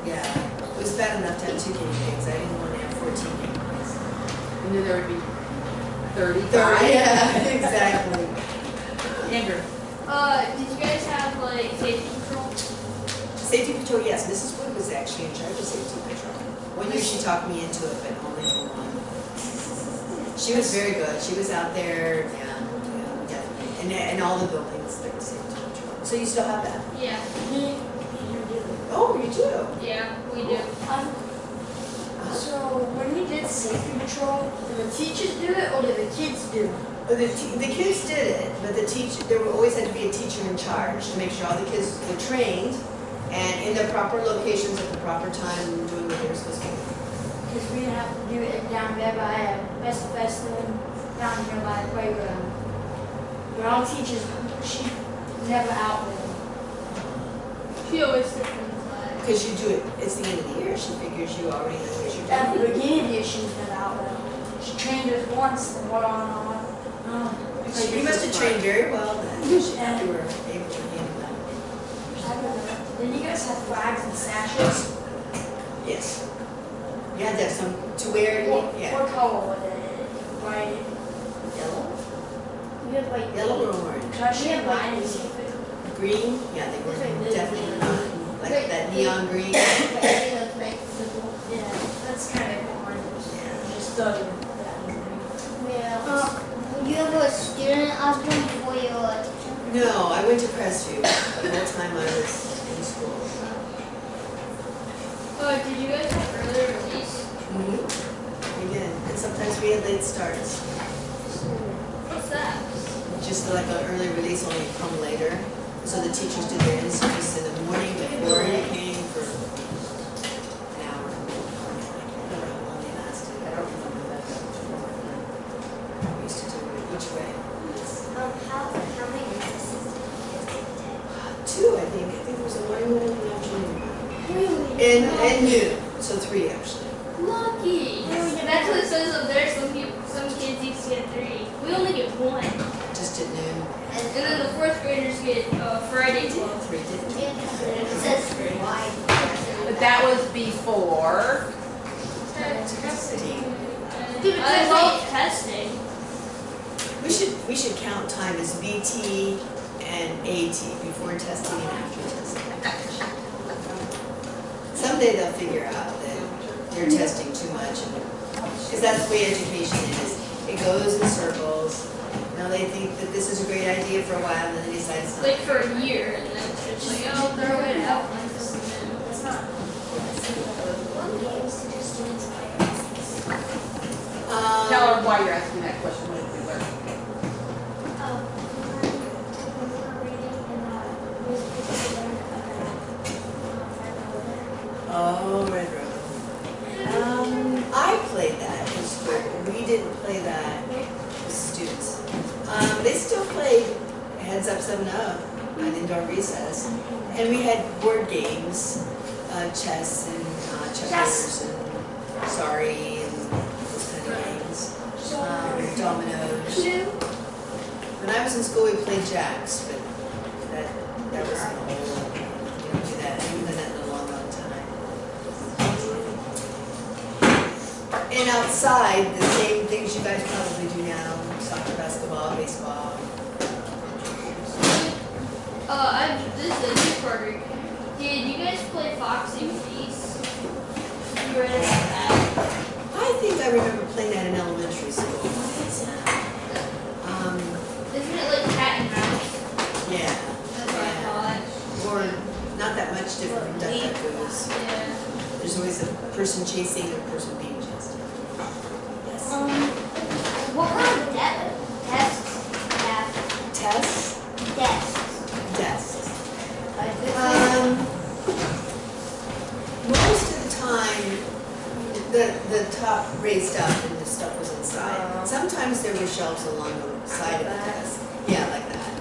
Yeah, it was bad enough to have 2 guinea pigs. I didn't want to have 14 guinea pigs. I knew there would be 35. 30, yeah, exactly. Andrew. Did you guys have like safety patrol? Safety patrol, yes. Mrs. Wood was actually in charge of safety patrol. One year she talked me into it, but only for one. She was very good. She was out there, yeah, definitely. And all the buildings, there was safety patrol. So you still have that? Yeah. Oh, you do? Yeah, we do. So when we did safety patrol, did the teachers do it or did the kids do it? Well, the kids did it, but there always had to be a teacher in charge to make sure all the kids were trained and in their proper locations at the proper time, doing do what they're supposed to do. Because we have to do it down there by Best Western, down here by the playground. But all teachers, she never out there. She always sits in the flag. Because you do it, it's the end of the year, she figures you already know what you're At the doing. beginning of the year, she was never out there. She trained us once and went on. You must have trained very well then, because you were able to handle that. I don't know. Then you guys have flags and sashes. Yes. You had to have some to wear, yeah. What color was it? White. Yellow? We have like Yellow or orange? Concussion, We have like mine these. is Green? Yeah, they were definitely not, like that neon green. But everything looks like simple. yeah, that's kind of orange. Just studying that. Yeah. Were you ever a student at Osborn before you were a teacher? No, I went to Crestview the whole time I was in school. Did you guys have early release? We did, and sometimes we had late starts. What's that? Just like an early release, only come later. So the teachers did their in-service in the morning before you came for an hour. I can't remember how long they lasted. I don't remember that. We used to do it each way. How many classes did you take? Two, I think. I think there was a morning one and an afternoon one. Really? And noon, so three actually. Lucky. That's what it says up there. Some kids used to get 3. We only get 1. Just at noon. And then the 4th graders get Friday club. Three didn't we? It says wide. But that was before. Testing. Dude, I love testing. We should count time as BT and AT before testing and after testing. Someday they'll figure out that you're testing too much, because that's the way education is. It goes in circles. Now they think that this is a great idea for a while, and then they decide it's not. Like for a year, and then it's like, oh, throw it out. That's not. One game is to do students by Tell her why you're asking that question. What did we learn? Oh, Red Road. I played that in school. We didn't play that with students. They still played Heads Up 7-Up on indoor recess. And we had board games, chess and checkers and sorry and those kind of games. Dominoes. When I was in school, we played jacks, but that was an old, we don't do that. I haven't done that in a long, long time. And outside, the same things you guys probably do now, soccer, basketball, baseball. This is a two-parter. Did you guys play Foxy Face? You read about that? I think I remember playing that in elementary school. Isn't it like cat and mouse? Yeah. That's what I thought. Or not that much different from Duck Duck Goose. Yeah. There's always a person chasing and a person being chased. Yes. What kind of desks have Tests? desks? Desks. Like this Most of the time, the top raised up and the stuff was inside. Sometimes there were shelves along the side of the desk. Yeah, like that.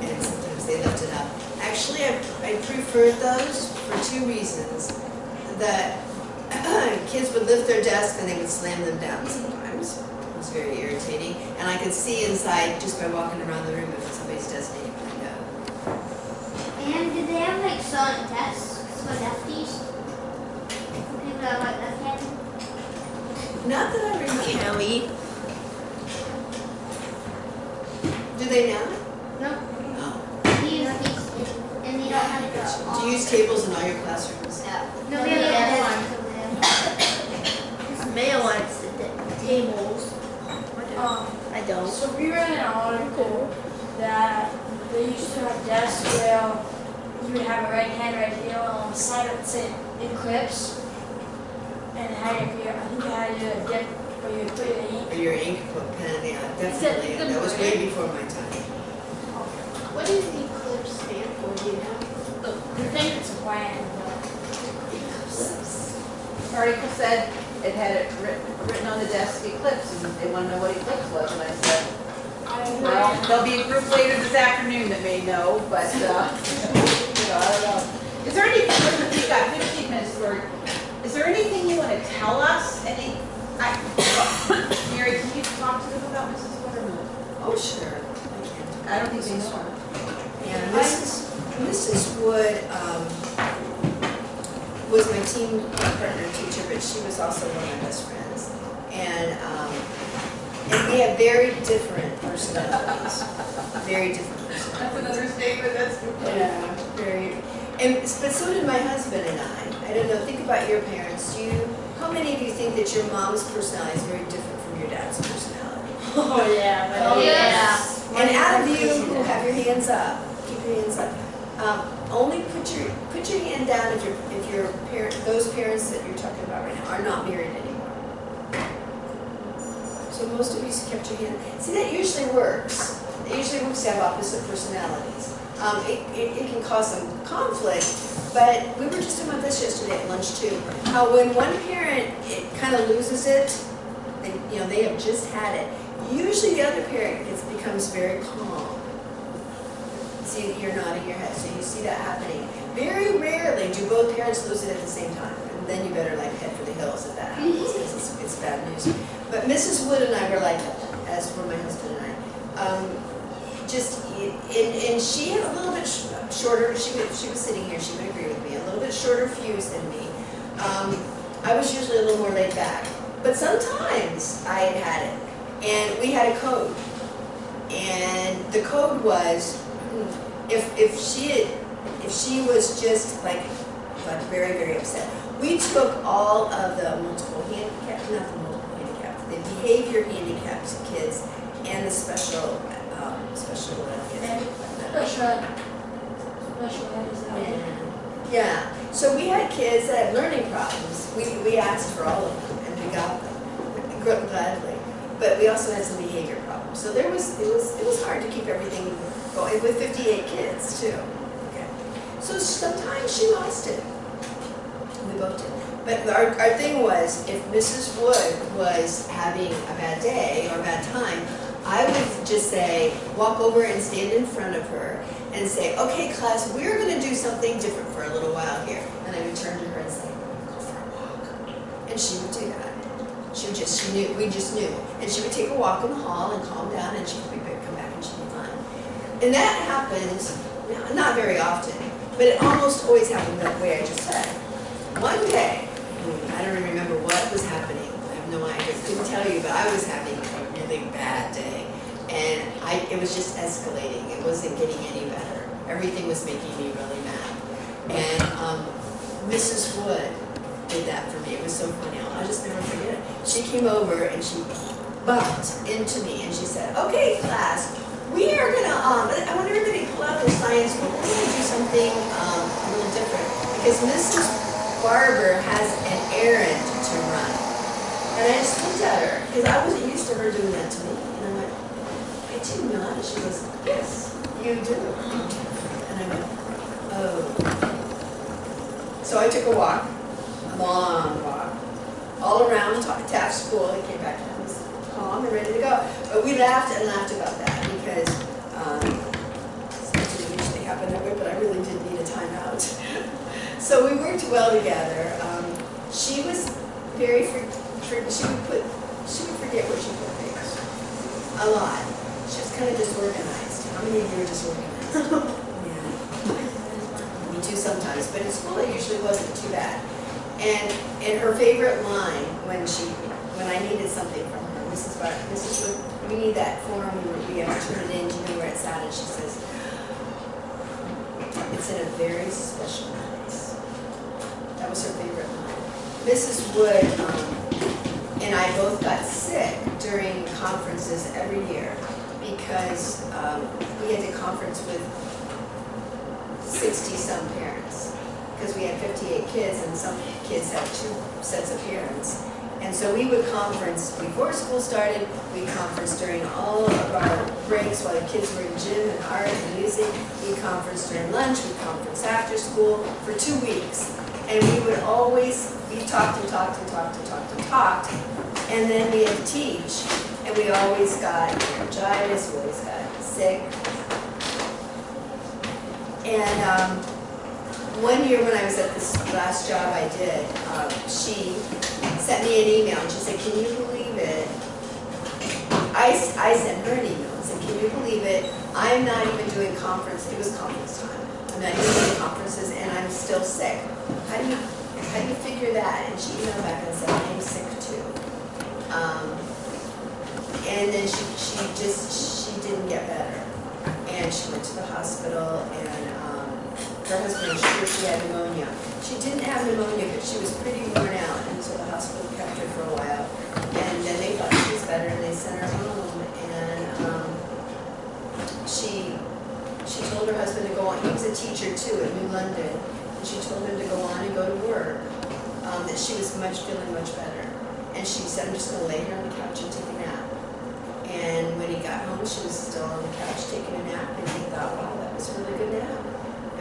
And sometimes they left it up. Actually, I preferred those for two reasons. That kids would lift their desk and they would slam them down sometimes. It was very irritating. And I could see inside just by walking around the room if somebody's desk needed cleaned up. And did they have like solid desks for lefties? For people that are like left-handed? Not that I remember. Kelly. Do they now? No. No. We use these, and they don't have the. Do you use tables in all your classrooms? No, we have desks over there. This Mayo likes the tables. I don't. So we read an article that they used to have desks where you would have a right hand right here on the side that said Eclipse. And it had your, I think it had your dip where you put your ink. Or your ink pen, yeah, definitely. the That was way before my time. What does Eclipse stand for, do you know? I think it's a brand, but article said it had it written on the desk Eclipse, and they want to know what Eclipse was, and I said, well, there'll be a group later this afternoon that may know, but, you know, I don't know. Is there any, we've got 15 minutes for, is there anything you want to tell us? Mary, can you talk to them about Mrs. Wood or not? Oh, sure. I don't think they know her. Yeah, Mrs. Wood was my team partner teacher, but she was also one of my best friends. And we have very different personalities. Very different personalities. That's another statement, that's good. Yeah, very. But so did my husband and I. I don't know, think about your parents. How many of you think that your mom's personality is very different from your dad's personality? Oh yeah. Oh, yes. And out of you who have your hands up, keep your hands up. Only put your hand down if your those parents that you're talking about right now are not married anymore. So most of you kept your hand. See, that usually works. It usually works to have opposite personalities. It can cause some conflict, but we were just talking about this yesterday at lunch too. How when one parent kind of loses it, and they have just had it. Usually the other parent becomes very calm. See, you're nodding your head, so you see that happening. Very rarely do both parents lose it at the same time, and then you better head for the hills if that happens, because it's bad news. But Mrs. Wood and I were like that, as were my husband and I. And she had a little bit shorter. She was sitting here. She would agree with me. A little bit shorter fuse than me. I was usually a little more laid back, but sometimes I had it. And we had a code, and the code was if she was just like very, very upset, we took all of the behavior handicapped kids and the special kids. Special ed is that it? Yeah. So we had kids that had learning problems. We asked for all of them, and we got them gladly. But we also had some behavior problems. So it was hard to keep everything going with 58 kids too. Okay. So sometimes she lost it. We both did. But our thing was, if Mrs. Wood was having a bad day or a bad time, I would just say, walk over and stand in front of her and say, okay class, we're gonna do something different for a little while here. And I would turn to her and say, go for a walk. And she would do that. We just knew. And she would take a walk in the hall and calm down, and she'd come back and she'd be fine. And that happens, not very often, but it almost always happened that way I just said. One day, I don't even remember what was happening. I have no idea. I couldn't tell you, but I was having a really bad day. And it was just escalating. It wasn't getting any better. Everything was making me really mad. And Mrs. Wood did that for me. It was so funny. I'll just never forget it. She came over and she bumped into me and she said, okay class, we are gonna, I want everybody to pull out their science book. We're gonna do something a little different. Because Mrs. Barber has an errand to run. And I just looked at her, because I wasn't used to her doing that to me. And I went, I do not. And she goes, yes, you do. And I went, oh. So I took a walk. Long walk, all around Taft School. I came back and I was calm and ready to go. But we laughed and laughed about that because it didn't usually happen that way, but I really did need a timeout. So we worked well together. She was very she would forget where she put things. A lot. She was kind of disorganized. How many of you are disorganized? Yeah. Me too sometimes, but in school it usually wasn't too bad. And her favorite line when I needed something from her, Mrs. Wood, we need that form, we have to turn it in, do you know where it's at? And she says, it's in a very special place. That was her favorite line. Mrs. Wood and I both got sick during conferences every year because we had to conference with 60-some parents. Because we had 58 kids and some kids had 2 sets of parents. And so we would conference before school started, we conferenced during all of our breaks while the kids were in gym and art and music. We conferenced during lunch, we conferenced after school for 2 weeks. And we would always, we talked and talked and talked and talked and talked, and then we had to teach, and we always got laryngitis, we always got sick. And one year when I was at this last job I did, she sent me an email and she said, can you believe it? I sent her an email and said, can you believe it? I'm not even doing conference, it was conference time. I'm not even doing conferences and I'm still sick. How do you figure that? And she emailed back and said, I'm sick too. And then she didn't get better. And she went to the hospital and her husband was sure she had pneumonia. She didn't have pneumonia, but she was pretty worn out, and so the hospital kept her for a while. And then they thought she was better, and they sent her home. And she told her husband to go on. He was a teacher too at New London, and she told him to go on and go to work. That she was feeling much better. And she said, I'm just going to lay here on the couch and take a nap. And when he got home, she was still on the couch taking a nap, and he thought, wow, that was a really good nap.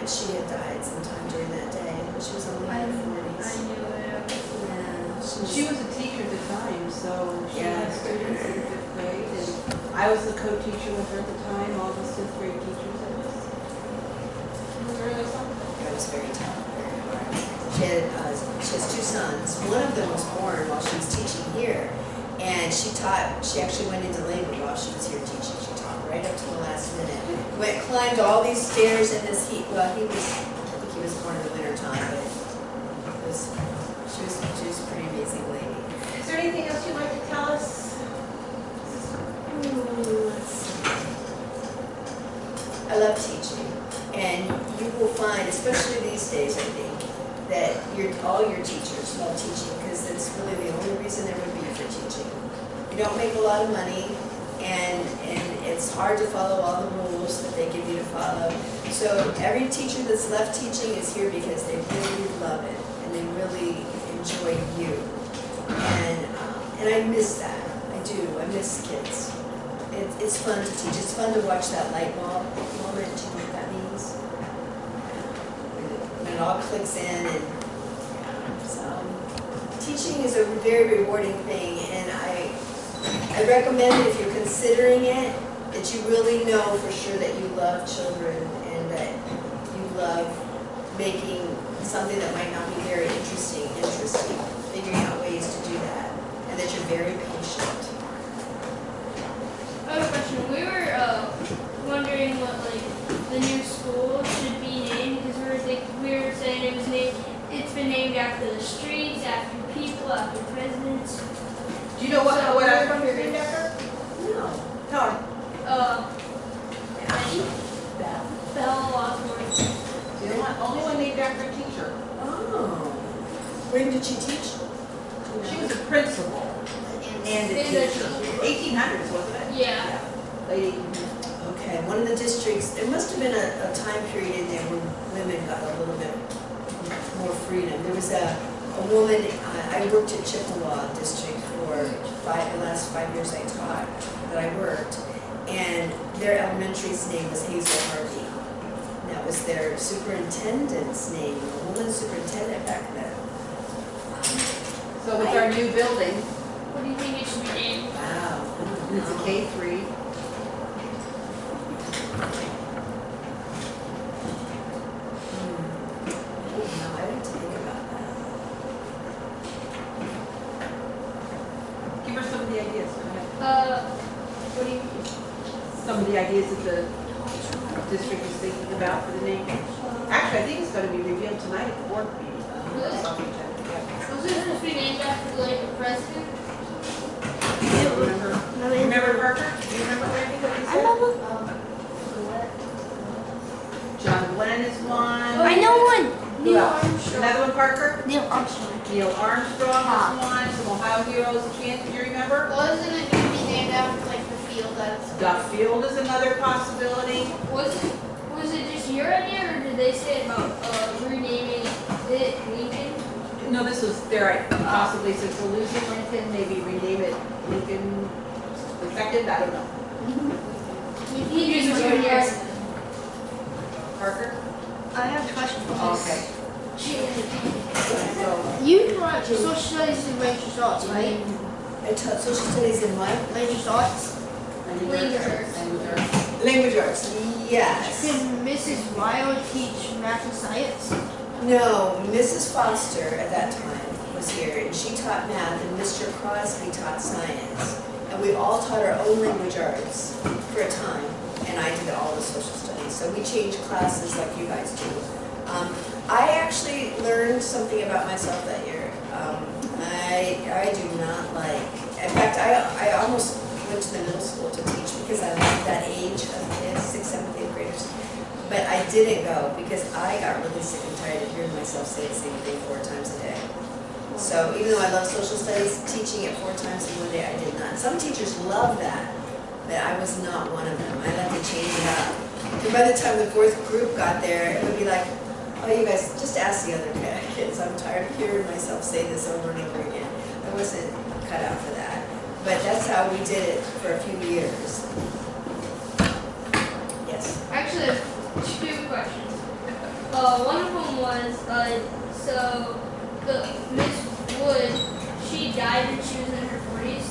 But she had died sometime during that day, and she was only in her 40s. I knew it. Yeah, She was a teacher at the time, so she Yeah. had students in 5th grade, and I was the co-teacher with her at the time, all the 5th grade teachers. It was really something. It was very tough, very hard. She has two sons. One of them was born while she was teaching here, and she actually went into labor while she was here teaching. She taught right up to the last minute. Climbed all these stairs in this heat. Well, I think he was born in the winter time, but she was a pretty amazing lady. Is there anything else you'd like to tell us? Let's see. I love teaching, and you will find, especially these days, I think, that all your teachers love teaching because it's really the only reason there would be for teaching. You don't make a lot of money, and it's hard to follow all the rules that they give you to follow. So every teacher that's left teaching is here because they really love it and they really enjoy you. And I miss that. I do. I miss kids. It's fun to teach. It's fun to watch that light bulb moment. Do you know what that means? When it all clicks in, and so teaching is a very rewarding thing, and I recommend if you're considering it, that you really know for sure that you love children and that you love making something that might not be very interesting, figuring out ways to do that, and that you're very patient. I have a question. We were wondering what the new school should be named because we were saying it's been named after the streets, after people, after presidents. Do you know what Osborn is named after? No. Tell her. Betty? Belle Osborn. The only one named after a teacher. Oh. Where did she teach? She was a principal and a teacher. 1800s, wasn't it? Yeah. Late 1800s. Okay, one of the districts, there must have been a time period in there when women got a little bit more freedom. There was a woman, I worked at Chippewa District for the last 5 years I taught, that I worked, and their elementary's name was Hazel Harvey. And that was their superintendent's name, a woman superintendent back then. So with our new building, What do you think it should be named? Wow. and it's a K-3, No, I didn't think about that. give her some of the ideas. Go ahead. What do you Some of the ideas that the district is thinking about for the name. Actually, I think it's going to be revealed tonight at the board meeting. Really? Yeah. Was it supposed to be named after the president? Remember Parker? Do you remember Randy what he I said? remember. John Glenn is one. I know one. Who else? Another one, Parker? Neil Armstrong. Neil Armstrong is one. Some Ohio heroes. Do you remember? Wasn't it going to be named after like the field that's Duck Field is another possibility. Was it just your idea, or did they say about renaming it Lincoln? No, this was their idea. Possibly since we're losing Lincoln, maybe rename it Lincoln II. I don't know. He was your idea. Parker? I have a question for Miss. Okay. Language arts, right? I taught social studies in what? Language arts. Language arts, yes. Can Mrs. Weil teach math and science? No, Mrs. Foster at that time was here, and she taught math, and Mr. Crosby taught science. And we all taught our own language arts for a time, and I did all the social studies. So we changed classes like you guys do. I actually learned something about myself that year. I do not like, in fact, I almost went to the middle school to teach because I loved that age of kids, 6th, 7th, 8th graders. But I didn't go because I got really sick and tired of hearing myself say the same thing 4 times a day. So even though I love social studies, teaching it 4 times in one day, I did not. Some teachers love that, but I was not one of them. I like to change it up. And by the time the 4th group got there, it would be like, oh, you guys, just ask the other kids. I'm tired of hearing myself say this over and over again. I wasn't cut out for that. But that's how we did it for a few years. Yes. Actually, I have 2 questions. One of them was, so the Miss Wood, she died when she was in her 40s.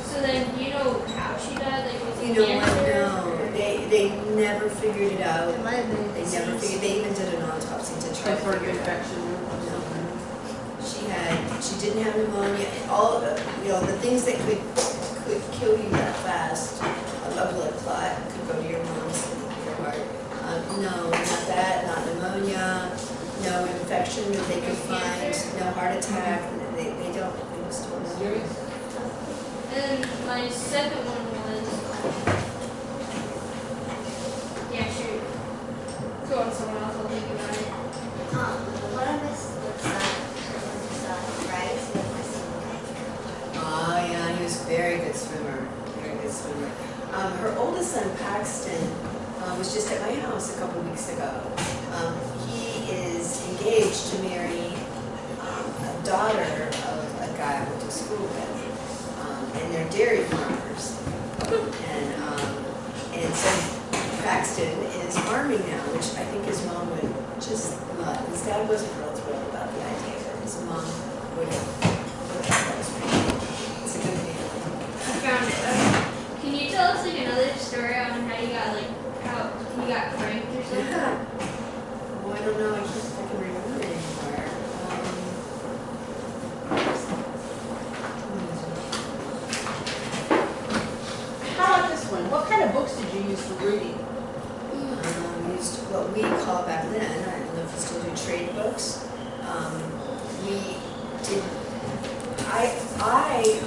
So then, do you know how she died? Like, was it You know what? cancer? No. They never figured it out. It might have been They never figured. They even did an autopsy to try to figure it out. She didn't have pneumonia. All the things that could kill you that fast. A blood clot could go to your lungs, your heart. No, not that. Not pneumonia. No infection that they could find. No heart attack. They don't. They just don't know. And my second one was, yeah, shoot. Go on, someone else. I'll think about it. One of us looks right? Oh yeah, he was a very good swimmer. Very good swimmer. Her oldest son Paxton was just at my house a couple weeks ago. He is engaged to marry a daughter of a guy I went to school with. And they're dairy farmers. And so Paxton is farming now, which I think his mom would just love. His dad wasn't real thrilled about the idea, but his mom would have. That was pretty cool. It's a good family. I found it. Can you tell us like another story on how you got pranked or something? Yeah. Oh, I don't know. I can remember it anymore. How about this one? What kind of books did you use for reading? Used what we call back then, I don't know if you still do trade books. We did,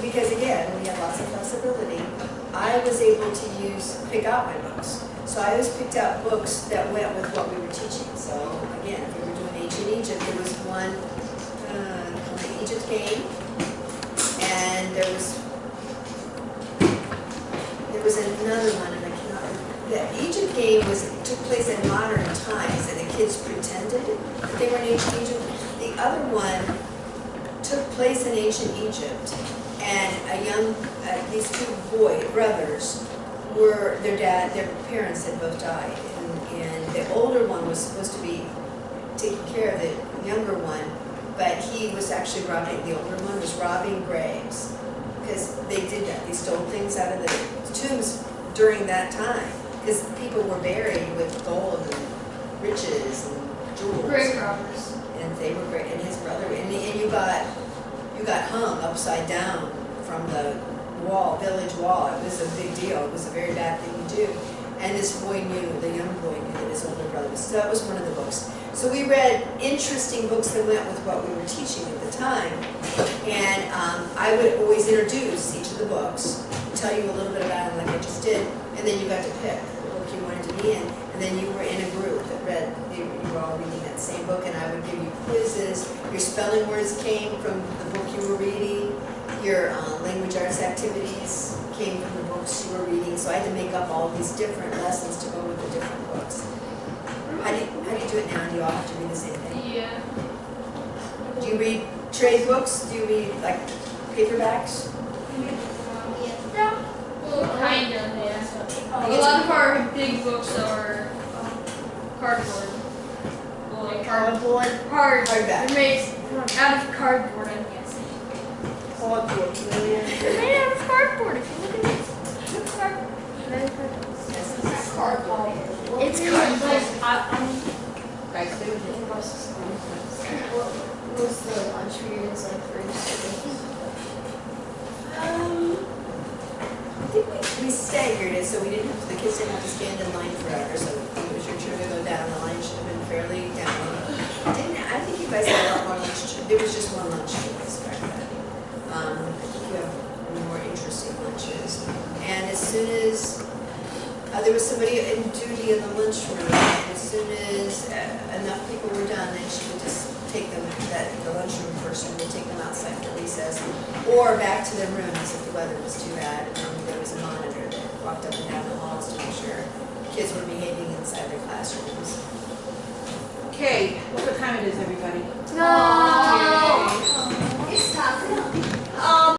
because again, we had lots of flexibility, I was able to pick out my books. So I always picked out books that went with what we were teaching. So again, if we were doing Ancient Egypt, there was one called the Egypt Game, and there was another one, and I cannot remember. The Egypt Game took place in modern times, and the kids pretended that they were in ancient Egypt. The other one took place in ancient Egypt, and these 2 brothers were, their parents had both died, and the older one was supposed to be taking care of the younger one, but he was actually the older one was robbing graves, because they did that. They stole things out of the tombs during that time, because people were buried with gold and riches and jewels. Grave robbers. And they were great. And his brother, and you got hung upside down from the village wall. It was a big deal. It was a very bad thing to do. And this boy the young boy knew that his older brother was. So that was one of the books. So we read interesting books that went with what we were teaching at the time. And I would always introduce each of the books, tell you a little bit about them like I just did, and then you got to pick the book you wanted to be in. And then you were in a group that read, you were all reading that same book, and I would give you quizzes. Your spelling words came from the book you were reading. Your language arts activities came from the books you were reading. So I had to make up all these different lessons to go with the different books. How do you do it now? Do you all have to read the same thing? Yeah. Do you read trade books? Do you read like paperbacks? Well, kind of, yeah. A lot of our big books are cardboard. Well, like Cardboard. hardback. Hardback. They're made out of cardboard, I'm guessing. cardboard, familiar? They're made out of cardboard. If you look at this, it's cardboard. It's cardboard. It's cardboard. Guys, stay with me. What was the lunch periods like for each student? I think we staggered it, so we didn't have, the kids didn't have to stand in line forever, so it was your turn to go down, the line should have been fairly down. I think you guys had a lot more lunch, there was just one lunch choice back then. I think you have more interesting lunches. And as soon as, there was somebody in duty in the lunchroom, and as soon as enough people were done, then she would just take them, the lunchroom person would take them outside for recess, or back to their rooms if the weather was too bad, and then there was a monitor that walked up and down the halls to make sure kids were behaving inside their classrooms. Okay, look what time it is, everybody. No. It's time for